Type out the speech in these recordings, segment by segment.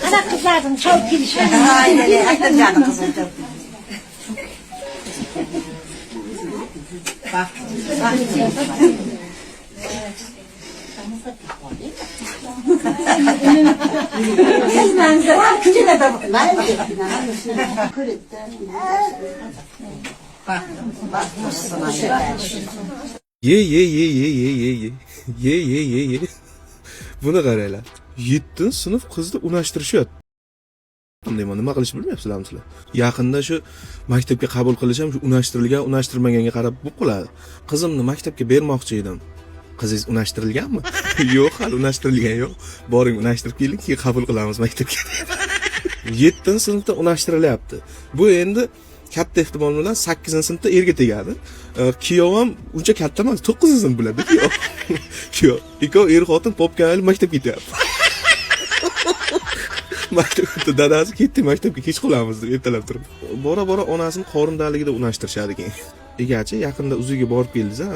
Ana kızlardım çok gelişiyor. Aynen öyle. Hakikaten canım kızım çok. Bak. Ye. Buni qaranglar. 7-sinf qizni unashtirishyapti. Nima qilish bilmayapsizlarmi sizlar? Yaqinda shu maktabga qabul qilish ham shu unashtirilgan, unashtirmaganga qarab bo'lib qoladi. Qizimni maktabga bermoqchi edim. Qizingiz unashtirilganmi? Yo'q, hali unashtirilgan yo'q. Boring unashtirib keling, keyin qabul qilamiz maktabga. 7-sinfda unashtirilyapti. Bu endi katta ehtimol bilan 8-sinfda erga tegadi. Kuyov ham uncha katta emas, 9-sinf bo'ladi kuyov. Kuyov, ikkov er xotin popkan olib maktabga ketyapti. Maktabda dadasi ketdi, maktabga kech qolamiz deb ertalab turib. Bora onasini qorindaligida unashtirishadi keyin. Egachi yaqinda uziga borib keldi-da,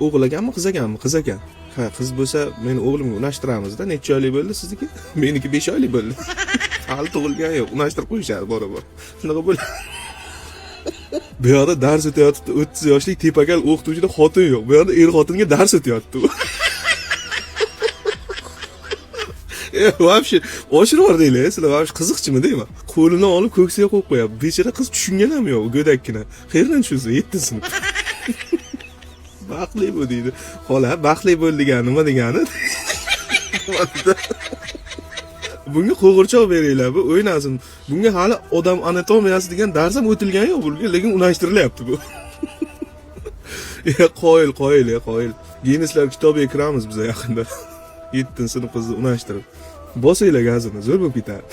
o'g'il ekanmi, qiz ekanmi? Qiz ekan. Ha, qiz bo'lsa, meni o'g'limga unashtiramiz-da. Necha oylik bo'ldi sizniki? Meniki 5 oylik bo'ldi. Hali tug'ilgan yo'q, unashtirib qo'yishadi bora. Shunaqa bo'ladi. Bu yerda dars o'tayotibdi, 30 yoshli tepakal o'qituvchida xotin yo'q. Bu yerda er xotinga dars o'tayapti. Вообще, oshirib deylar, sizlar вообще qiziqchimi deyman. Qo'lini olib ko'ksiga qo'yib qo'yapti. Bechara qiz tushungan ham yo'q, go'dakkina. Qayerdan tushunsa, 7-sinf. Baxtli bu deydi. Xola, baxtli bo'l degani nima degani? Bunga qo'g'irchoq beringlar, bu o'ynasin. Bunga hali odam anatomiyasi degan dars ham o'tilgan yo'q bunga, lekin unashtirilyapti bu. Qoyil. Gineslar kitobiga kiramiz biz yaqinda. 7-sinf qizni unashtirib. Bosinglar gazini, zo'r bo'lib ketadi.